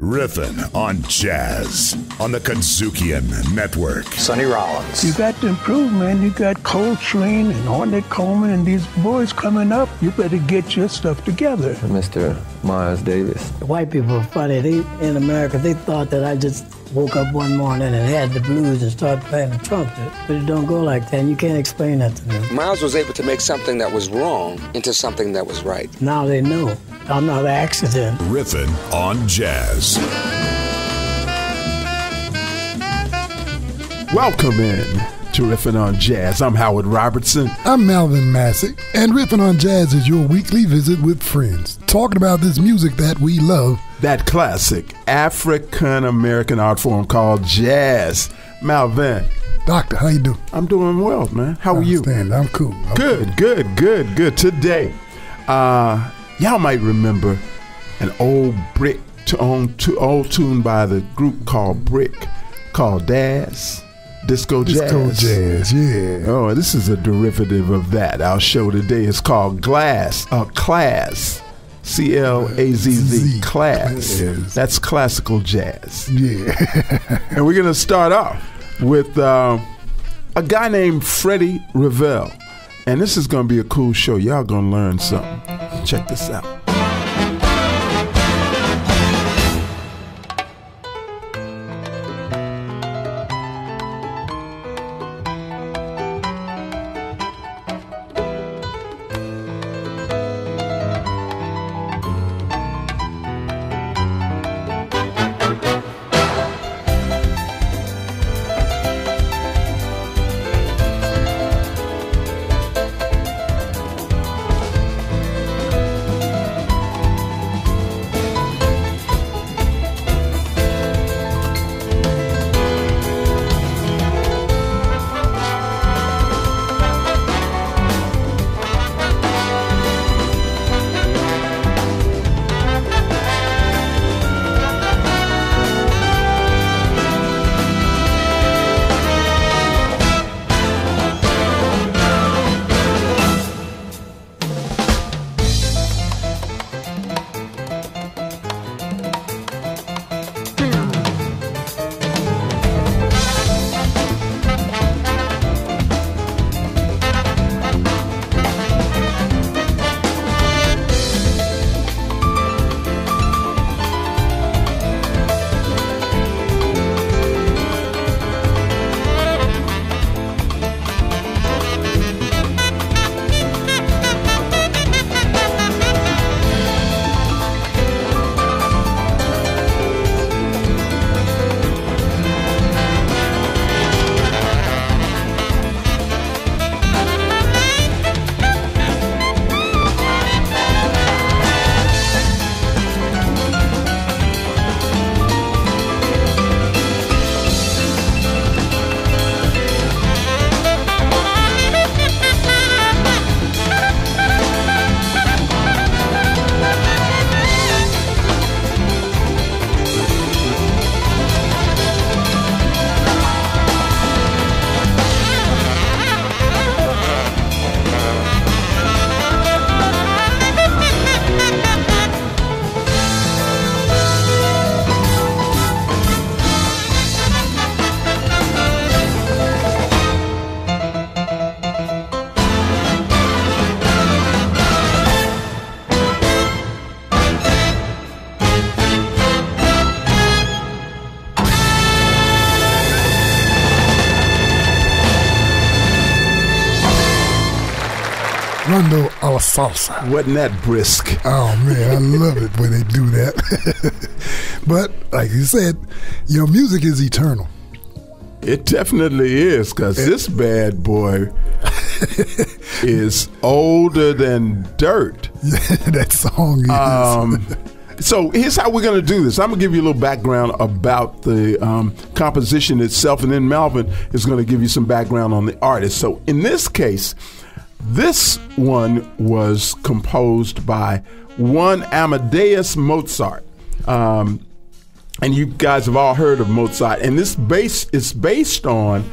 Riffin' on Jazz on the Kazookian Network. Sonny Rollins. You got to improve, man. You got Coltrane and Ornette Coleman and these boys coming up. You better get your stuff together. Mr. Miles Davis. White people are funny. In America, they thought that I just woke up one morning and had the blues and started playing the trumpet. But it don't go like that, and you can't explain that to them. Miles was able to make something that was wrong into something that was right. Now they know. I'm not an accident. Riffin' on Jazz. Welcome in to Riffin' on Jazz. I'm Howard Robertson. I'm Melvin Massey. And Riffin' on Jazz is your weekly visit with friends, talking about this music that we love. That classic African-American art form called jazz. Melvin. Doctor, how you doing? I'm doing well, man. How are you? I'm cool. Good. Today, y'all might remember an old old tune by the group called Brick, called Daz. Disco Jazz, yeah. Oh, this is a derivative of that. Our show today is called Class. C-L-A-Z-Z, Class. That's classical jazz. Yeah. And we're going to start off with a guy named Freddie Ravel. And this is going to be a cool show. Y'all going to learn something. Check this out. Rondo a la salsa. Wasn't that brisk? Oh, man, I love it when they do that. But, like you said, your music is eternal. It definitely is, because this bad boy is older than dirt. That song is. So here's how we're going to do this. I'm going to give you a little background about the composition itself, and then Melvin is going to give you some background on the artist. So in this case, this one was composed by one Amadeus Mozart. And you guys have all heard of Mozart. And this is based on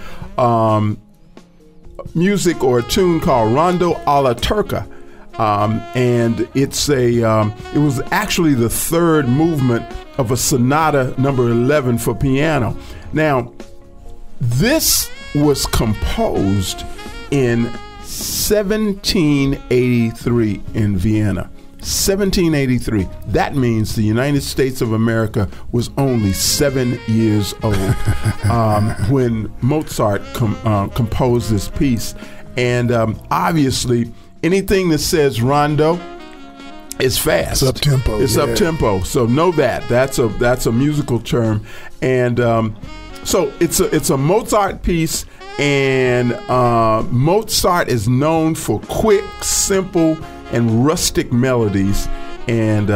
music or a tune called Rondo alla Turca. and it's it was actually the third movement of a sonata number 11 for piano. Now, this was composed in 1783 in Vienna. 1783. That means the United States of America was only 7 years old when Mozart composed this piece. And obviously, anything that says rondo is fast. It's up-tempo. It's up-tempo. So know that. That's a musical term. And so it's a Mozart piece, and Mozart is known for quick, simple, and rustic melodies, and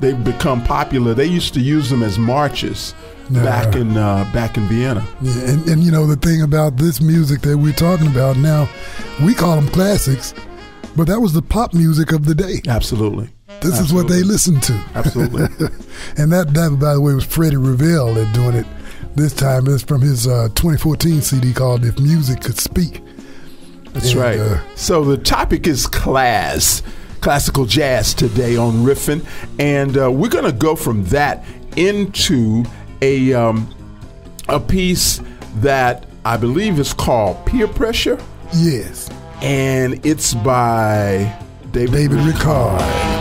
they've become popular. They used to use them as marches back in Vienna. Yeah, and you know the thing about this music that we're talking about now, we call them classics, but that was the pop music of the day. Absolutely. This is what they listened to. Absolutely. And that, by the way, was Freddie Revell that doing it this time. It's from his 2014 CD called "If Music Could Speak." That's right. So the topic is classical jazz today on Riffin', and we're going to go from that into a piece that I believe is called Peer Pressure. Yes. And it's by David Ricard.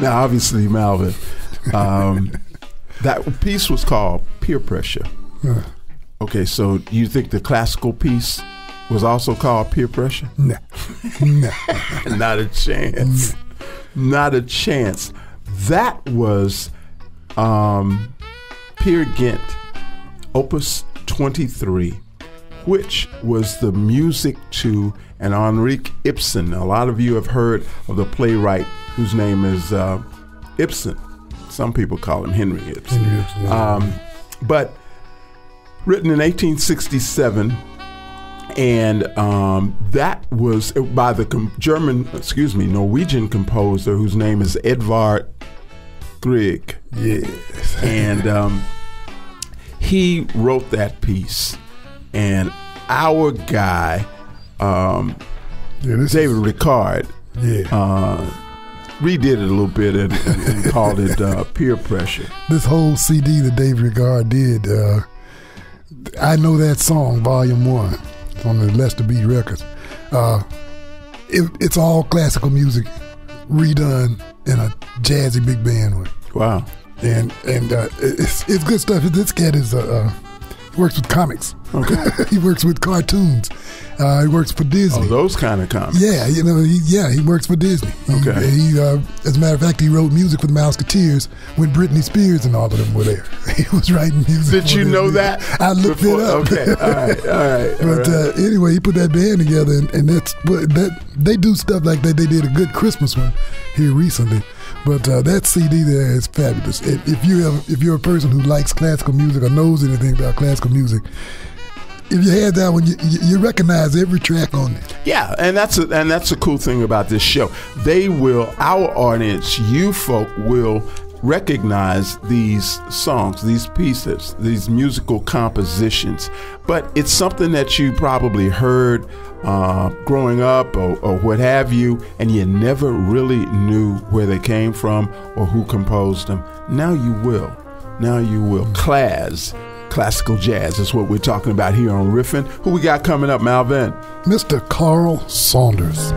Now, obviously, Malvin, that piece was called Peer Pressure. Okay, so you think the classical piece was also called Peer Pressure? No. Not a chance. Not a chance. That was Peer Gynt, Opus 23, which was the music to an Henrik Ibsen. A lot of you have heard of the playwright whose name is Ibsen. Some people call him Henry Ibsen. But written in 1867, and that was by the Norwegian composer whose name is Edvard Grieg. Yes. And he wrote that piece. And our guy, David Ricard, redid it a little bit and called it Peer Pressure. This whole CD that Dave Ricard did, I Know That Song, Volume 1, on the Lester B Records. It's all classical music redone in a jazzy big band way. Wow. And it's good stuff. This cat is works with comics. Okay. He works with cartoons. He works for Disney. Oh, those kind of comics. Yeah, he works for Disney. Okay. He as a matter of fact, he wrote music for the Mouseketeers when Britney Spears and all of them were there. He was writing music. Did you know that? I looked it up. Okay, all right. But anyway, he put that band together, and that's what they do stuff like that. They did a good Christmas one here recently. But that CD there is fabulous. If you're a person who likes classical music or knows anything about classical music, if you had that one, you recognize every track on it. Yeah, and that's a cool thing about this show. Our audience, you folk, will recognize these songs, these pieces, these musical compositions. But it's something that you probably heard growing up or what have you, and you never really knew where they came from or who composed them. Now you will. Classical jazz is what we're talking about here on Riffin'. Who we got coming up, Malvin? Mr. Carl Saunders.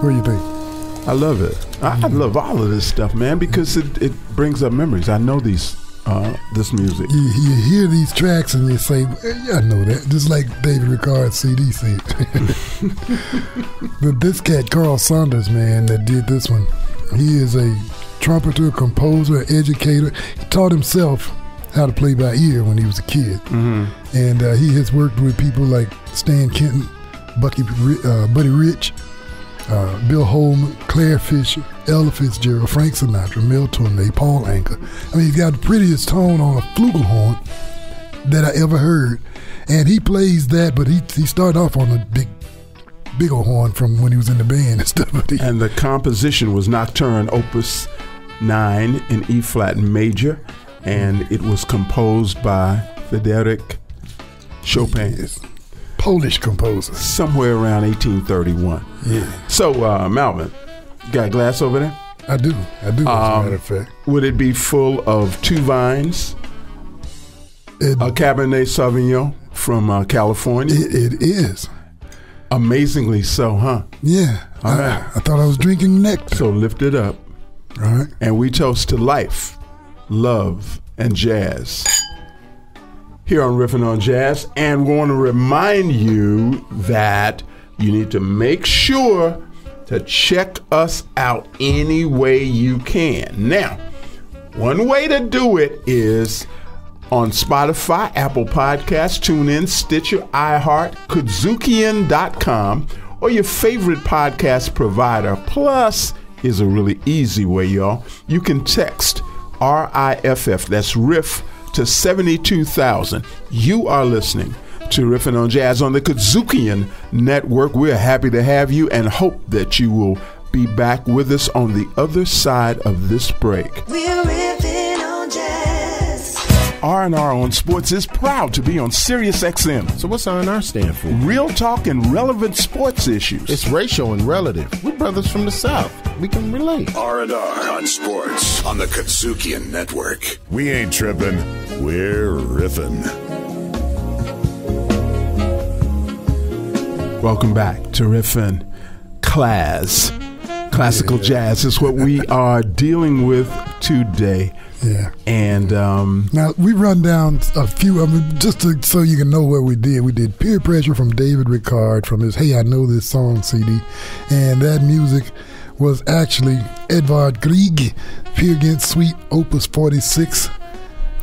What do you think? I love it. I love all of this stuff, man, because it brings up memories. I know this music. You hear these tracks and you say, yeah, I know that. Just like David Ricard's CD said. But this cat, Carl Saunders, man, that did this one, he is a trumpeter, composer, educator. He taught himself how to play by ear when he was a kid. Mm-hmm. And he has worked with people like Stan Kenton, Buddy Rich, Bill Holman, Claire Fisher, Ella Fitzgerald, Frank Sinatra, Mel Torme, Paul Anka. I mean, he's got the prettiest tone on a flugelhorn that I ever heard. And he plays that, but he started off on a big old horn from when he was in the band and stuff. And the composition was Nocturne Opus 9 in E-flat major, and it was composed by Frédéric Chopin. Yes. Polish composer. Somewhere around 1831. Yeah. So, Malvin, you got a glass over there? I do, as a matter of fact. Would it be full of two vines? A Cabernet Sauvignon from California? It is. Amazingly so, huh? Yeah. All right. I thought I was drinking nectar. So lift it up. All right. And we toast to life, love, and jazz. Here on Riffin' on Jazz, and we want to remind you that you need to make sure to check us out any way you can. Now, one way to do it is on Spotify, Apple Podcasts, TuneIn, Stitcher, iHeart, Kadzukian.com, or your favorite podcast provider. Plus, is a really easy way, y'all. You can text RIFF, that's Riff, to 72,000. You are listening to Riffin' on Jazz on the Kadzukian Network. We're happy to have you and hope that you will be back with us on the other side of this break. We're riffing on jazz. R&R on Sports is proud to be on Sirius XM. So what's R&R stand for? Real talk and relevant sports issues. It's racial and relative. We're brothers from the South. We can relate. R&R on Sports on the Kadzukian Network. We ain't tripping. We're riffing. Welcome back to Riffin' Classical jazz is what we are dealing with today. Yeah. And now we run down a few of them just so you can know what we did. We did Peer Pressure from David Ricard from his Hey I Know This Song CD. And that music was actually Edvard Grieg, Peer Against Suite Opus 46,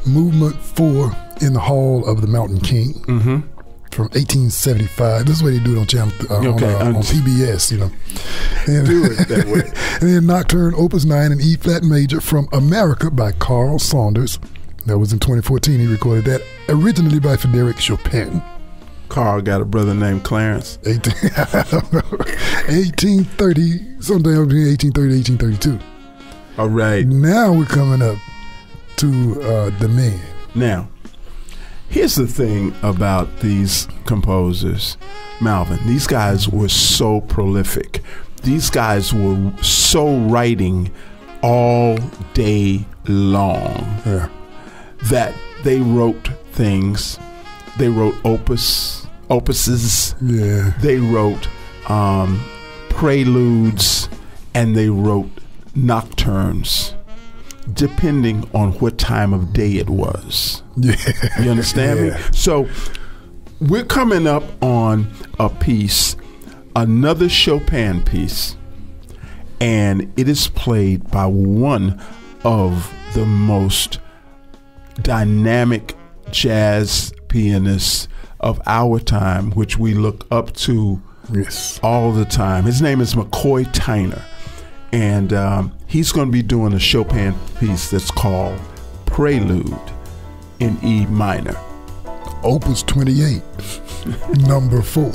Movement 4 in the Hall of the Mountain King. Mm-hmm. From 1875. This is what they do it on channel on PBS, you know. And, do it that way. And then Nocturne Opus 9 in E-flat major from America by Carl Saunders. That was in 2014. He recorded that originally by Frédéric Chopin. Carl got a brother named Clarence. 1830, sometime between 1830 and 1832. All right. Now we're coming up to the man. Now, here's the thing about these composers, Malvin. These guys were so prolific. These guys were so writing all day long that they wrote things. They wrote opuses. Yeah. They wrote preludes, and they wrote nocturnes, depending on what time of day it was. Yeah. You understand me? So we're coming up on a piece, another Chopin piece, and it is played by one of the most dynamic jazz pianists of our time, which we look up to all the time. His name is McCoy Tyner. And he's going to be doing a Chopin piece that's called Prelude in E minor. Opus 28, number 4.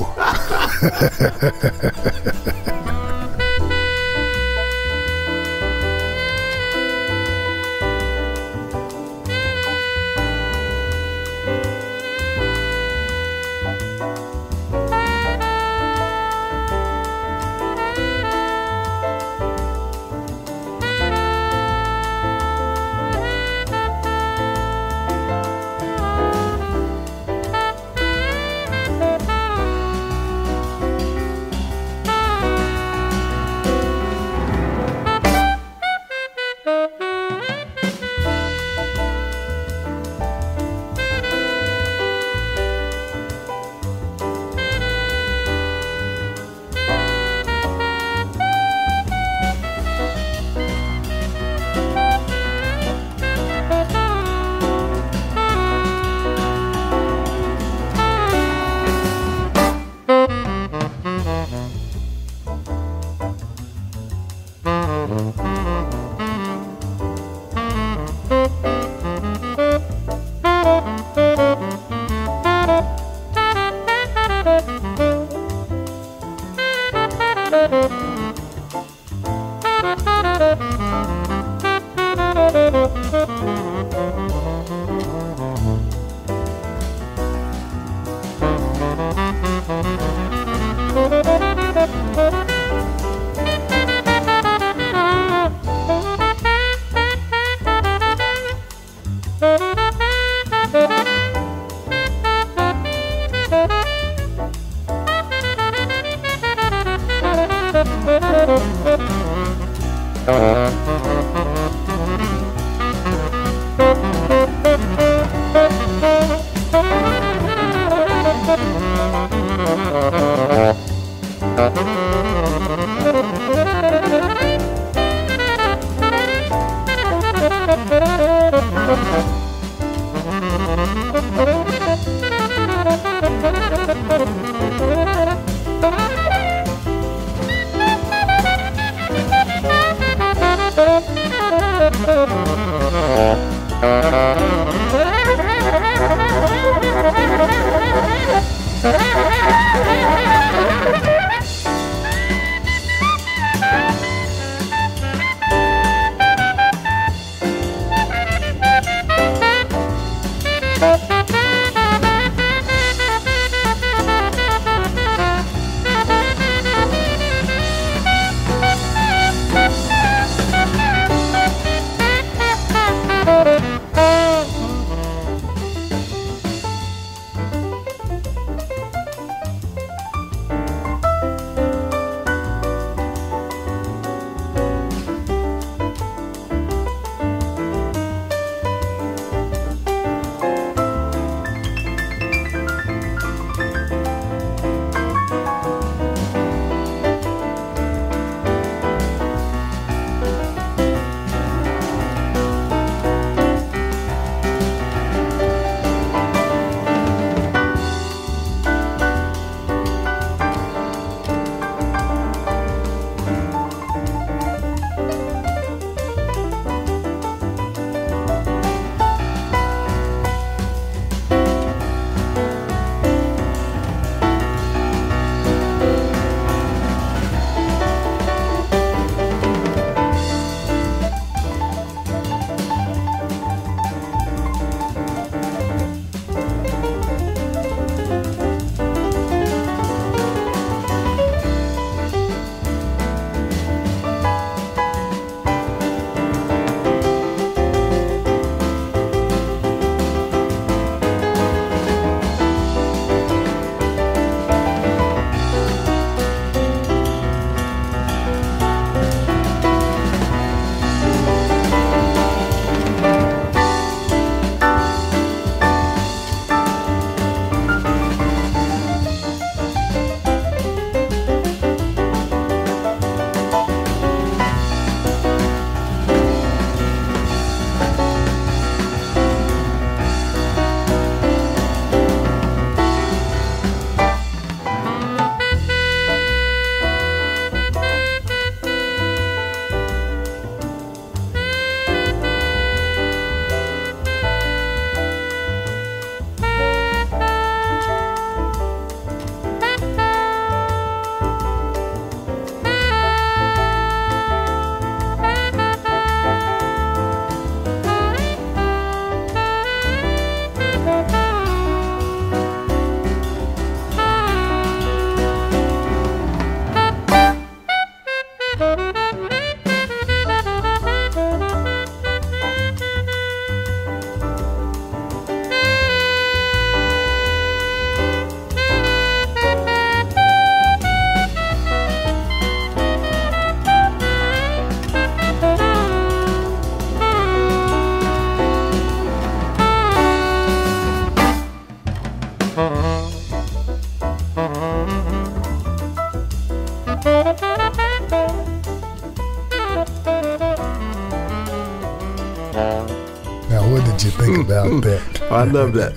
Now, what did you think about that? I love that.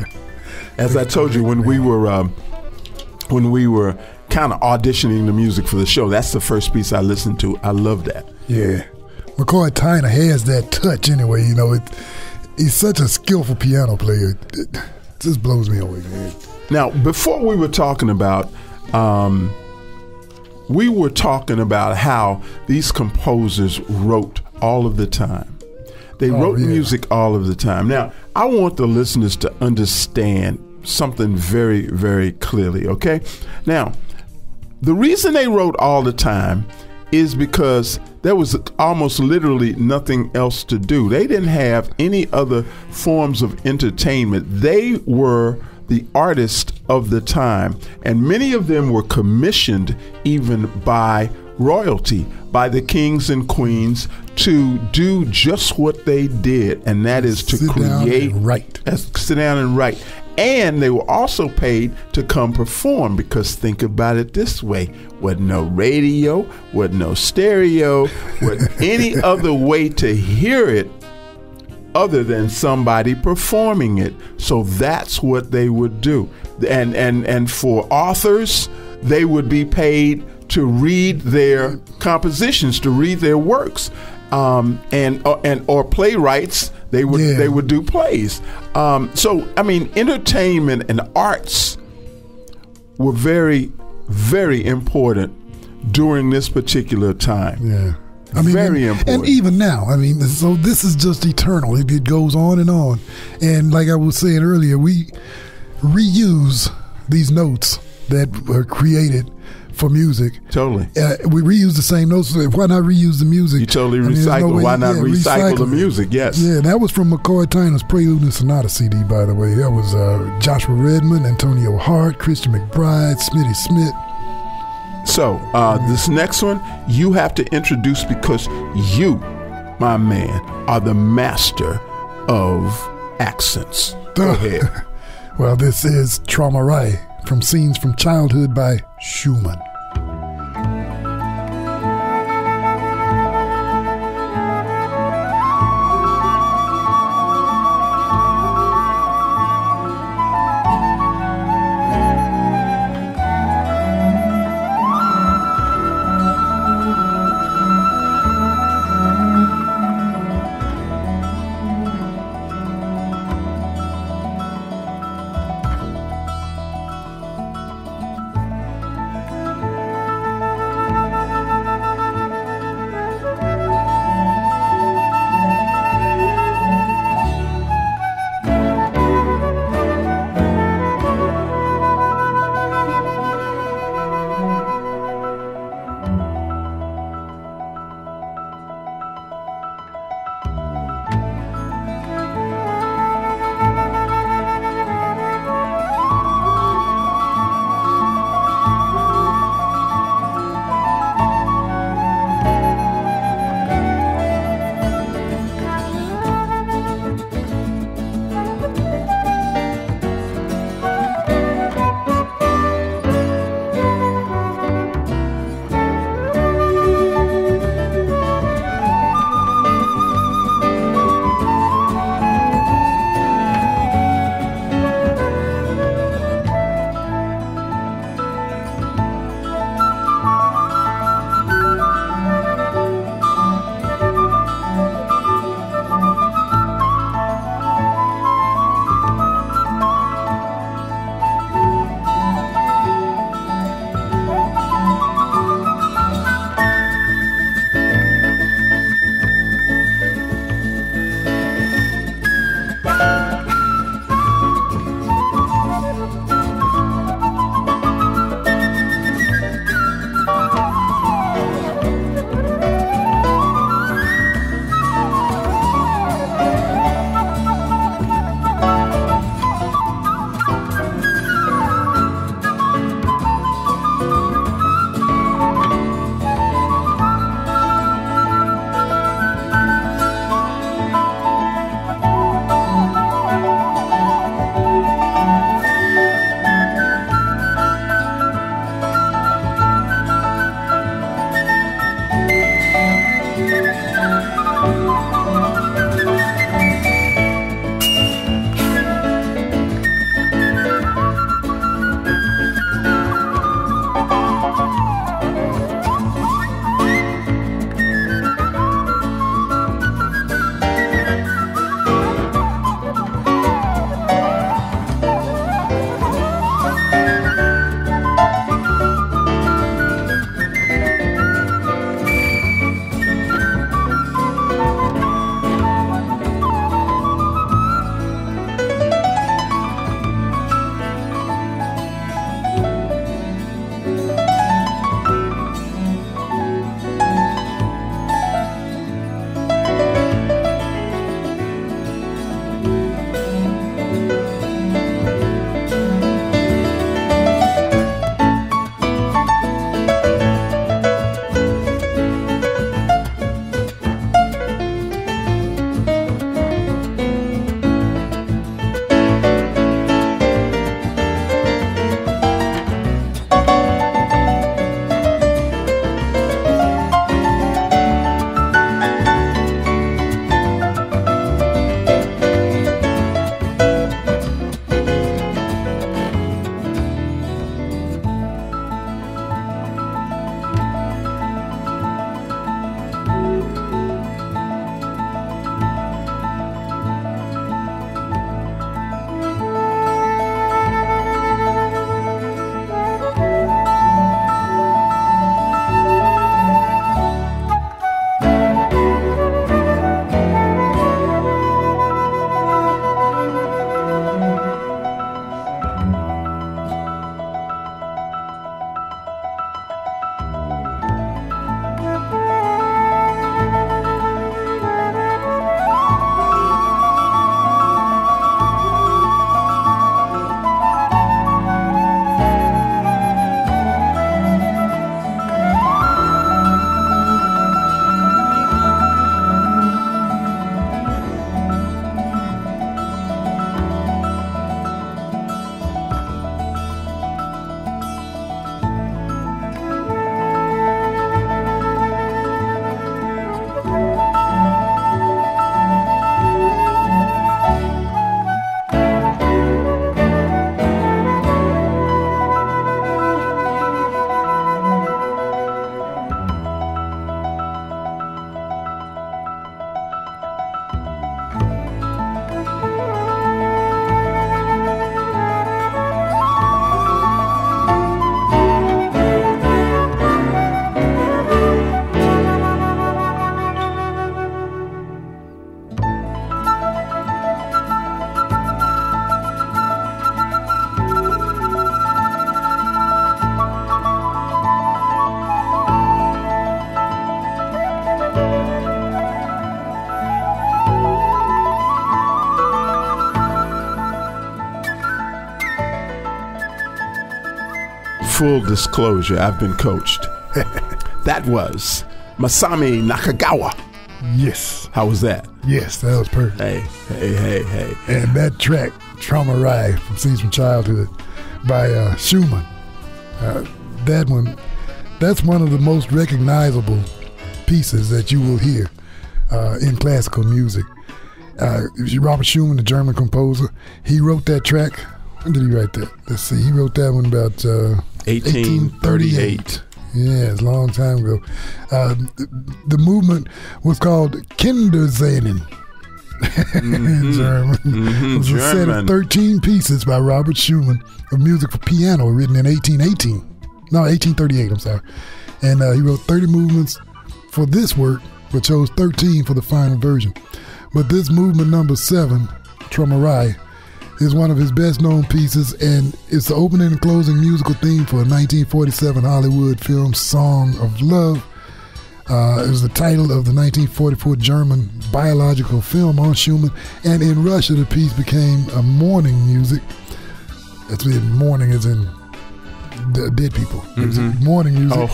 As I told you, when we were kind of auditioning the music for the show, that's the first piece I listened to. I love that. Yeah. McCoy Tyner has that touch anyway. You know, he's such a skillful piano player. It just blows me away, man. Now, before we were talking about we were talking about how these composers wrote all of the time. They wrote music all of the time. Now, I want the listeners to understand something very, very clearly, okay? Now, the reason they wrote all the time is because there was almost literally nothing else to do. They didn't have any other forms of entertainment. They were the artists of the time, and many of them were commissioned even by royalty, by the kings and queens, to do just what they did, and that is to create, sit down and write. And they were also paid to come perform, because think about it this way: wasn't no radio, wasn't no stereo, wasn't any other way to hear it other than somebody performing it. So that's what they would do. And for authors, they would be paid to read their compositions, to read their works, or playwrights. They would do plays. So I mean, entertainment and arts were very, very important during this particular time. Yeah. I mean, very important. And even now, I mean, so this is just eternal. It goes on and on. And like I was saying earlier, we reuse these notes that were created for music. Totally. We reuse the same notes. Why not reuse the music? You totally recycle. Why not recycle the music? Yes. Yeah, that was from McCoy Tyner's Prelude and Sonata CD, by the way. That was Joshua Redmond, Antonio Hart, Christian McBride, Smitty Smith. So this next one you have to introduce, because you, my man, are the master of accents. Go ahead. Well, this is Trauma Rai from Scenes from Childhood by Schumann. full disclosure, I've been coached. That was Masami Nakagawa. Yes. How was that? Yes, that was perfect. Hey. And that track, Trauma Ride, from Scenes from Childhood by Schumann. That's one of the most recognizable pieces that you will hear in classical music. Robert Schumann, the German composer, he wrote that track. When did he write that? Let's see. He wrote that one about 1838. Yeah, it's a long time ago. The movement was called Kindersehnen in German. It was a set of 13 pieces by Robert Schumann of music for piano written in 1838, I'm sorry. And he wrote 30 movements for this work, but chose 13 for the final version. But this movement number 7, Traumerei, is one of his best-known pieces, and it's the opening and closing musical theme for a 1947 Hollywood film, Song of Love. It was the title of the 1944 German biological film on Schumann, and in Russia the piece became a mourning music. That's what mourning is in dead people. Mm-hmm. Mourning music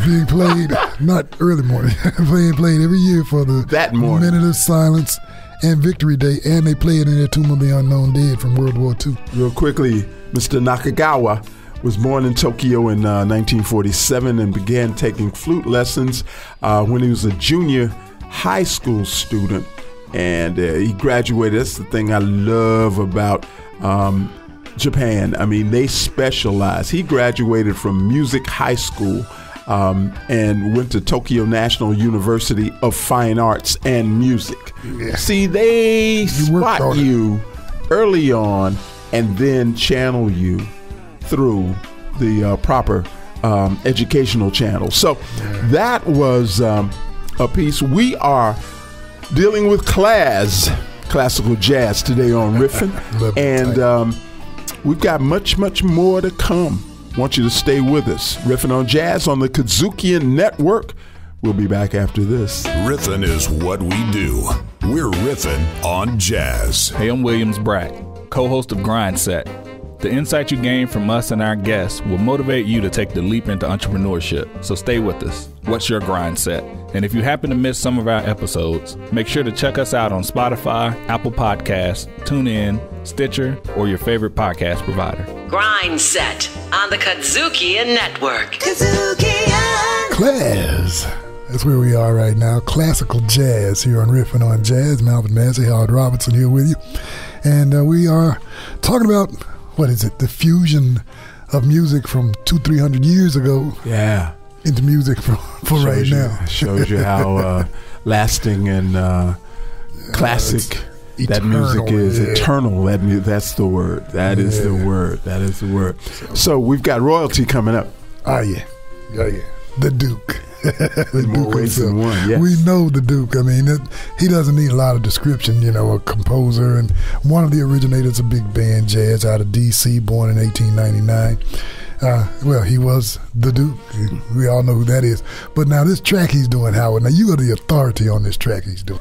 being played, not early morning, played every year for the Minute of Silence and Victory Day, and they play it in their Tomb of the Unknown Dead from World War II. Real quickly, Mr. Nakagawa was born in Tokyo in 1947 and began taking flute lessons when he was a junior high school student, and he graduated. That's the thing I love about Japan. I mean, they specialize. He graduated from Music High School and went to Tokyo National University of Fine Arts and Music. Yeah. See, they spot you early on and then channel you through the proper educational channels. So that was a piece. We are dealing with classical jazz today on Riffin', and we've got much more to come. Want you to stay with us. Riffin' on Jazz on the Kazukian Network. We'll be back after this. Riffin' is what we do. We're riffin' on jazz. Hey, I'm Williams Brack, co-host of Grind Set. The insight you gain from us and our guests will motivate you to take the leap into entrepreneurship. So stay with us. What's your grind set? And if you happen to miss some of our episodes, make sure to check us out on Spotify, Apple Podcasts, TuneIn, Stitcher, or your favorite podcast provider. Grind Set on the Kazukian Network. Kazukian. Class. That's where we are right now. Classical jazz here on Riffin' on Jazz. Malvin Massey, Howard Robertson here with you. And we are talking about, what is it, the fusion of music from 200-300 years ago. Yeah. Into music for right now. Shows you how lasting and classic that music is. Yeah. Eternal. That's the word. That is the word. That is the word. So we've got royalty coming up. Oh, yeah. The Duke. In more ways than one, yes. We know the Duke. I mean, he doesn't need a lot of description, a composer and one of the originators of big band jazz out of D.C., born in 1899. Well, he was the Duke. We all know who that is. But now this track he's doing, Howard, now you are the authority on this track he's doing.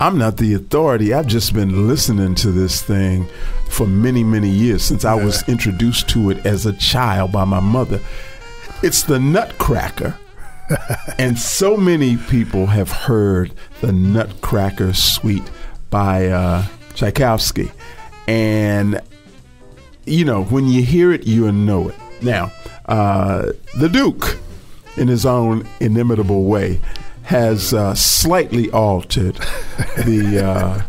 I'm not the authority. I've just been listening to this thing for many, many years, since I was introduced to it as a child by my mother. It's the Nutcracker. And so many people have heard the Nutcracker Suite by Tchaikovsky. And, when you hear it, you know it. Now, the Duke, in his own inimitable way, has slightly altered the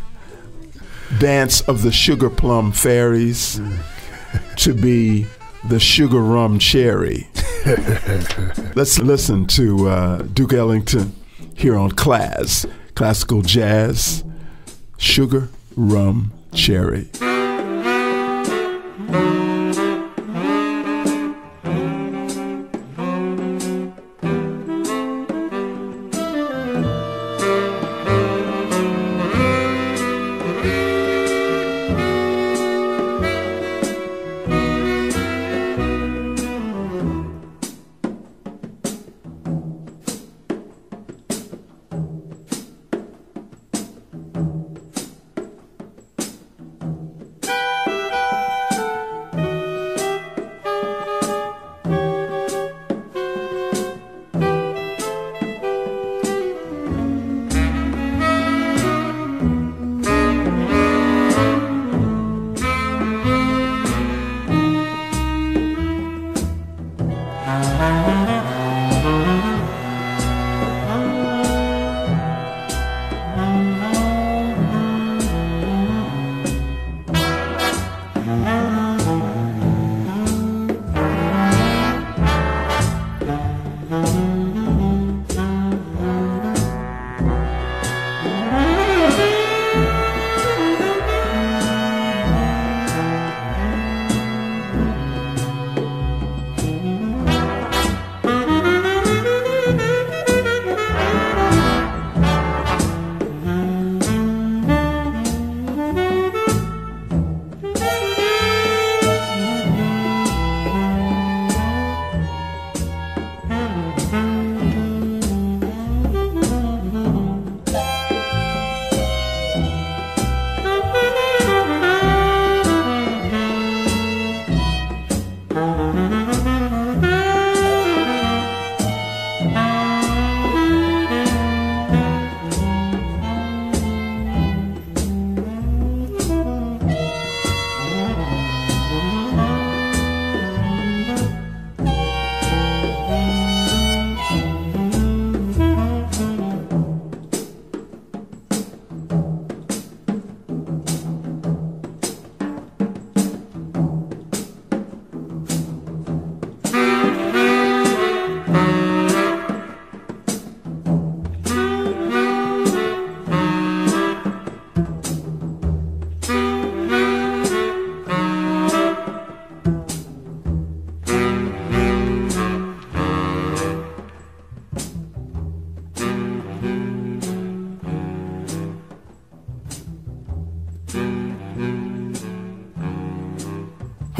dance of the Sugar Plum Fairies to be the Sugar Rum Cherry. Let's listen to Duke Ellington here on Classical Jazz, Sugar Rum Cherry.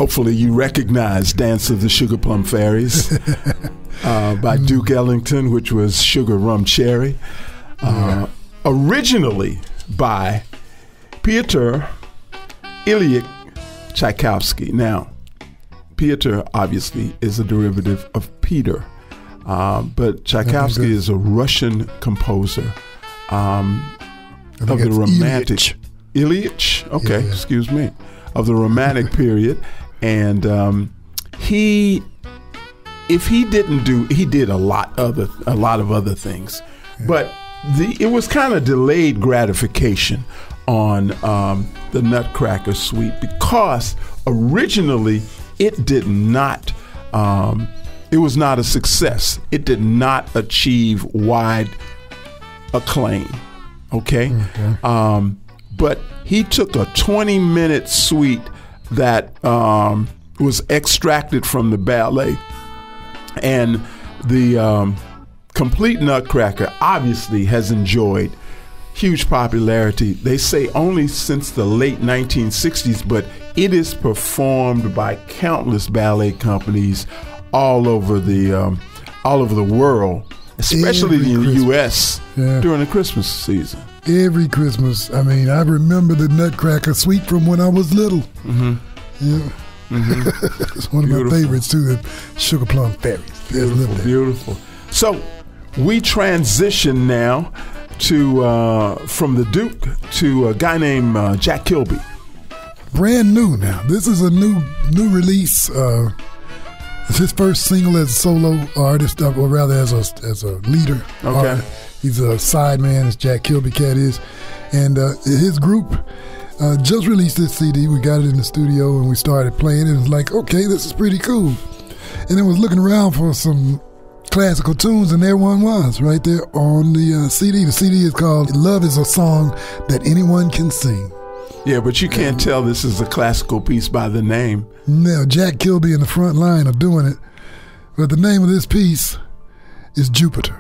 Hopefully you recognize Dance of the Sugar Plum Fairies by Duke Ellington, which was Sugar Rum Cherry. Originally by Pyotr Ilyich Tchaikovsky. Now, Pyotr obviously is a derivative of Peter, but Tchaikovsky is a Russian composer of the Romantic. Ilyich? Okay, excuse me. Of the Romantic period. And he did a lot of other things, but it was kind of delayed gratification on the Nutcracker Suite, because originally it did not. It was not a success. It did not achieve wide acclaim. Okay. But he took a 20-minute suite that was extracted from the ballet, and the complete Nutcracker obviously has enjoyed huge popularity. They say only since the late 1960s, but it is performed by countless ballet companies all over the world, especially in the U.S. during the Christmas season. Every Christmas. I mean, I remember the Nutcracker Suite from when I was little. It's one of my favorites too, the Sugar Plum Fairies. Beautiful. So we transition now to from the Duke to a guy named Jack Kilby. Brand new now. This is a new release. It's his first single as a solo artist, or rather as a leader. Okay. He's a sideman, as Jack Kilby Cat is. And his group just released this CD. We got it in the studio and we started playing it. It was like, okay, this is pretty cool. And then was looking around for some classical tunes, and there one was right there on the CD. The CD is called Love is a Song That Anyone Can Sing. Yeah, but you can't tell this is a classical piece by the name. No, Jack Kilby in the front line of doing it. But the name of this piece is Jupiter.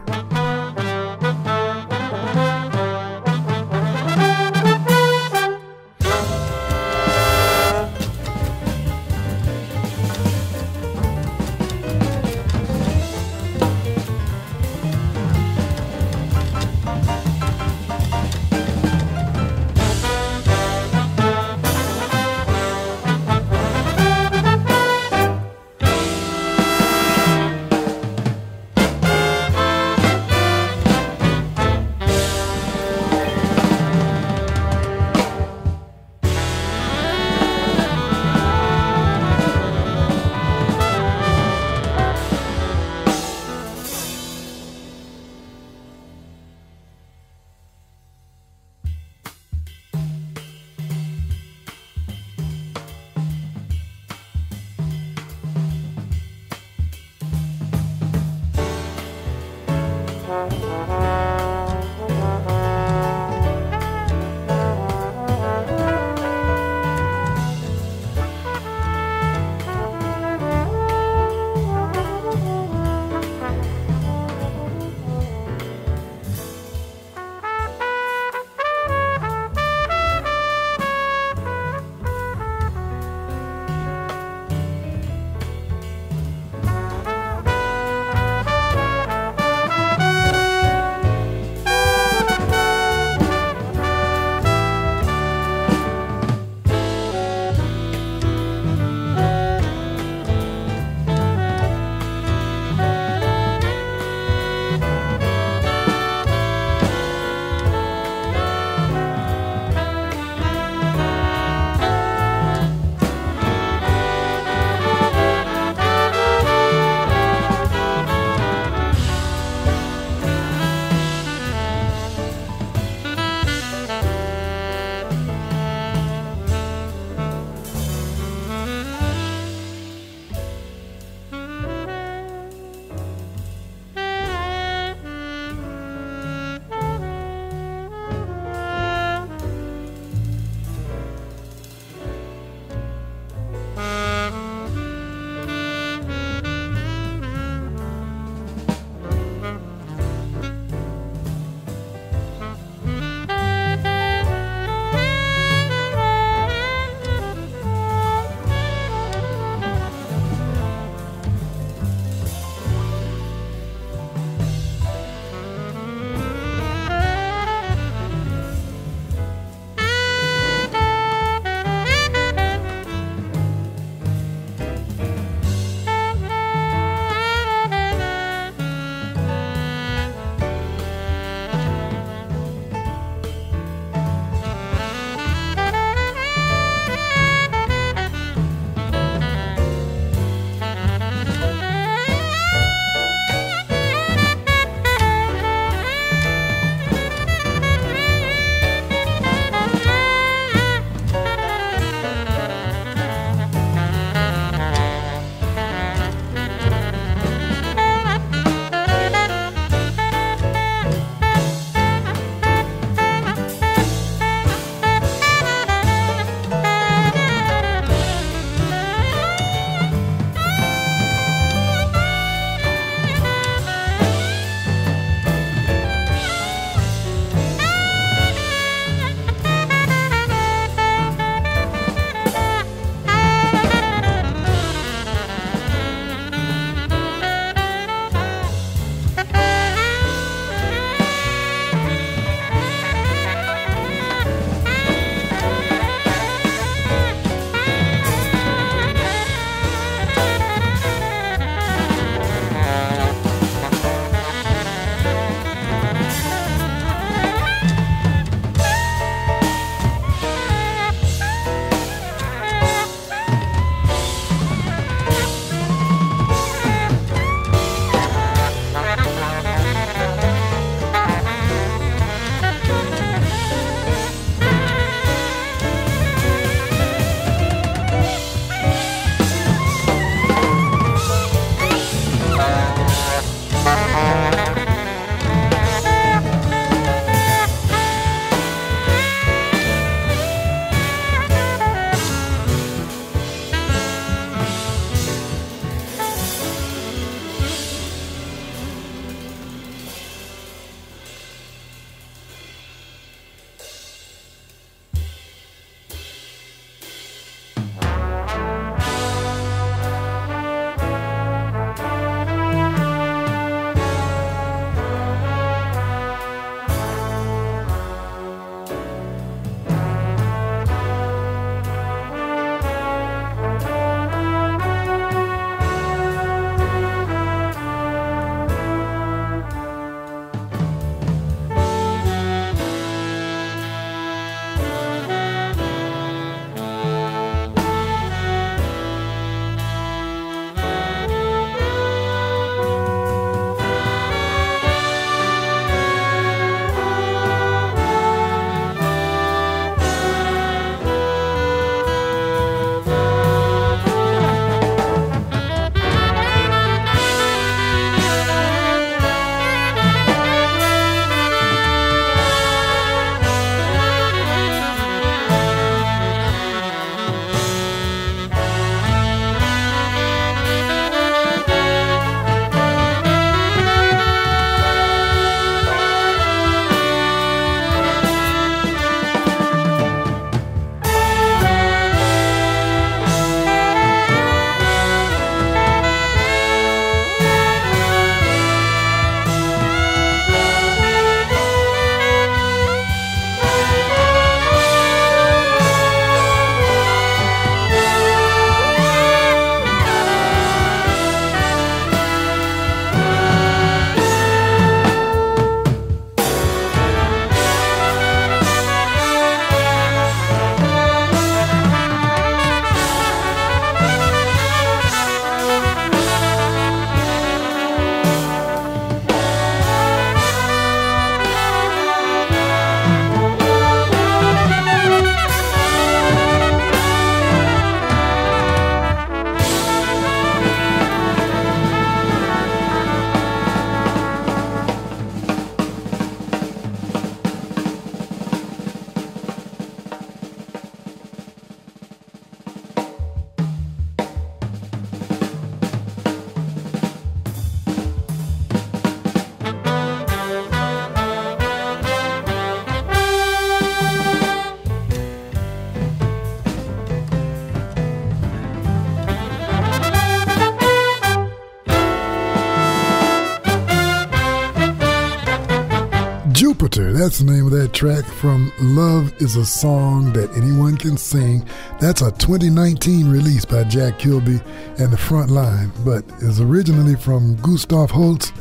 Jupiter. That's the name of that track from Love is a Song That Anyone Can Sing. That's a 2019 release by Jack Kilby and the Front Line, but is originally from Gustav Holst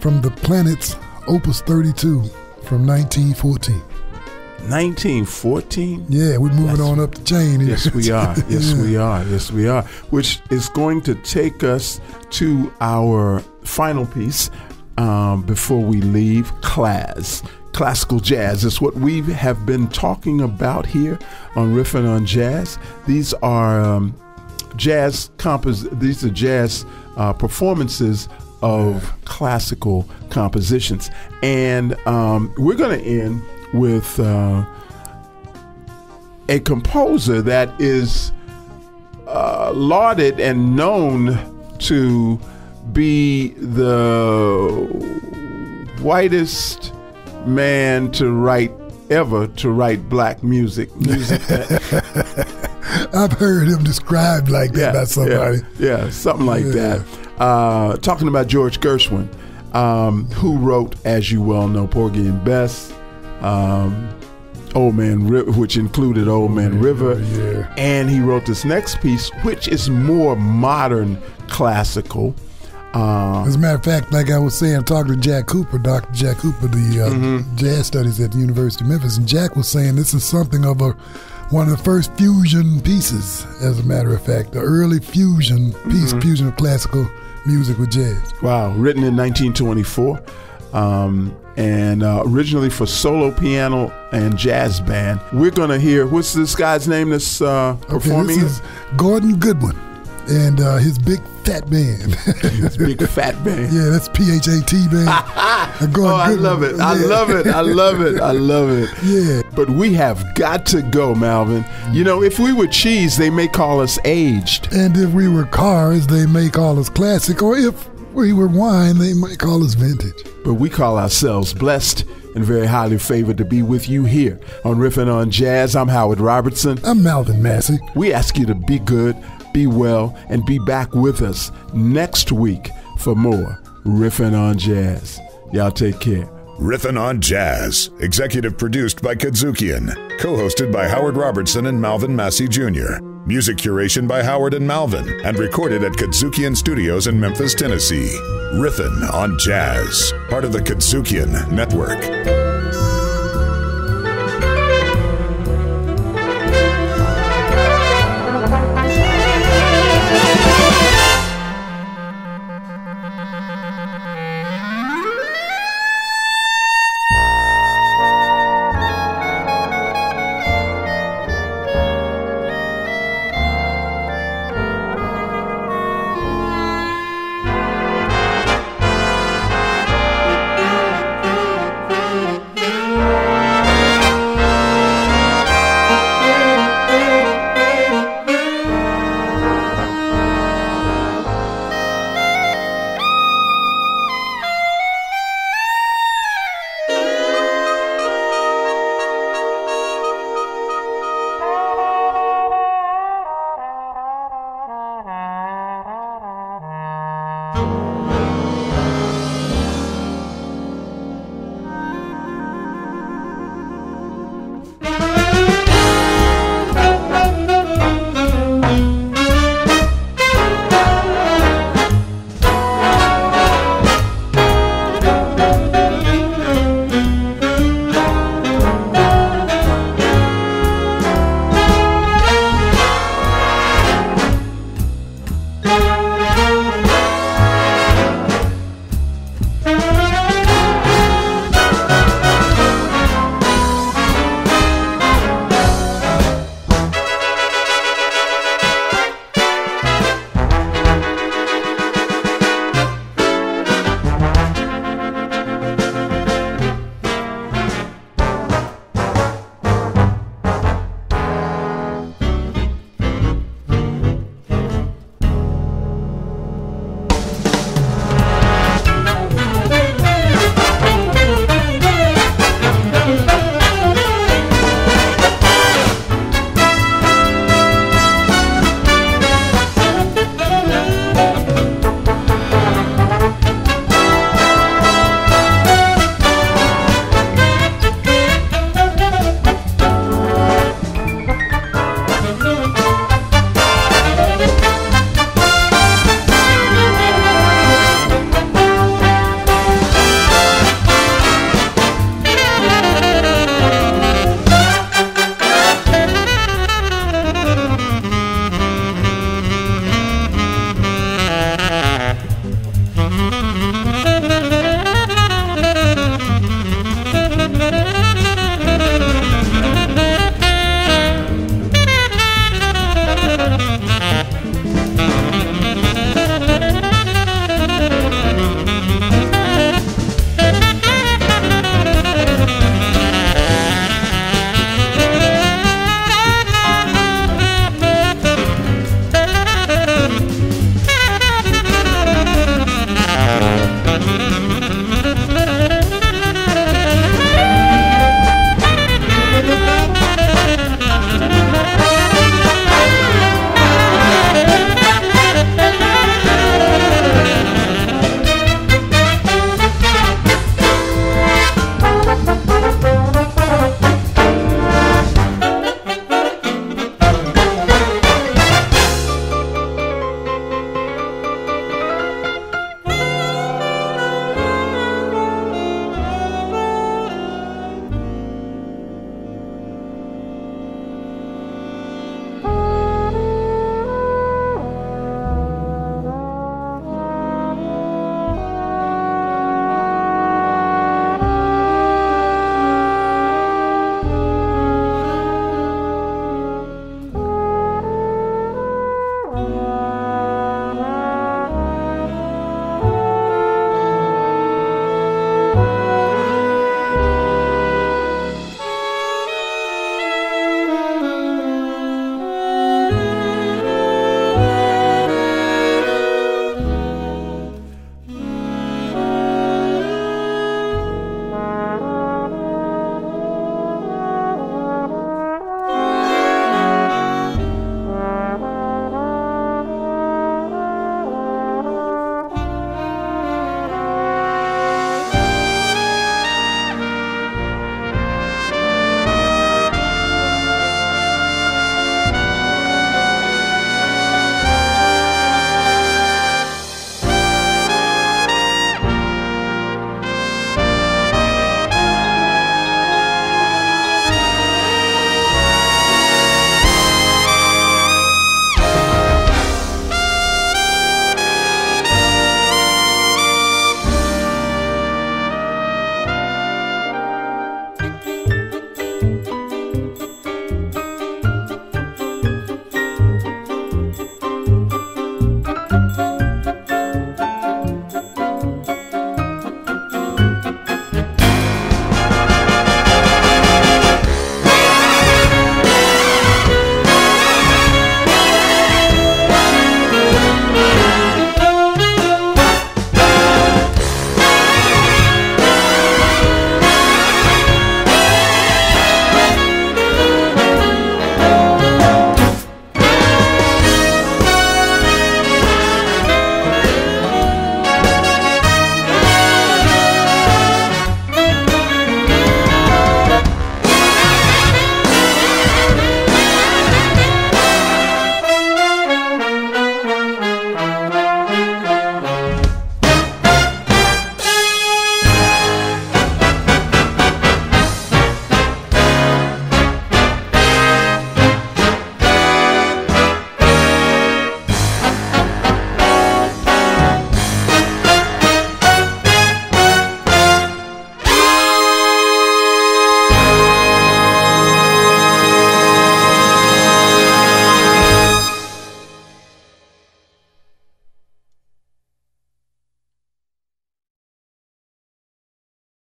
from the Planets Opus 32 from 1914. 1914? Yeah, we're moving on up the chain here. Yes, we are. Yes, we are. Yes, we are. Which is going to take us to our final piece before we leave class. Classical jazz is what we have been talking about here on Riffin' on Jazz. These are jazz performances of classical compositions, and we're going to end with a composer that is lauded and known to be the whitest man to write black music. I've heard him described like that by somebody. Yeah, something like that. Talking about George Gershwin, who wrote, as you well know, Porgy and Bess, Old Man River, which included Old Man River, and he wrote this next piece, which is more modern classical. As a matter of fact, like I was saying, I'm talking to Jack Cooper, Dr. Jack Cooper, the jazz studies at the University of Memphis, and Jack was saying this is something of one of the first fusion pieces, as a matter of fact, the early fusion piece, fusion of classical music with jazz. Wow, written in 1924. And originally for solo piano and jazz band. We're going to hear, what's this guy's name that's performing? This is Gordon Goodwin and his Big Fat Band. His Big Fat Band. Yeah, that's PHAT band. I love it. I love it. I love it. I love it. Yeah. But we have got to go, Malvin. You know, if we were cheese, they may call us aged. And if we were cars, they may call us classic. Or if we were wine, they might call us vintage. But we call ourselves blessed and very highly favored to be with you here on Riffin' on Jazz. I'm Howard Robertson. I'm Malvin Massey. We ask you to be good, be well, and be back with us next week for more Riffin' on Jazz. Y'all take care. Riffin' on Jazz, executive produced by Kadzukian, co-hosted by Howard Robertson and Malvin Massey Jr. Music curation by Howard and Malvin, and recorded at Kadzukian Studios in Memphis, Tennessee. Riffin' on Jazz, part of the Kadzukian Network. Oh,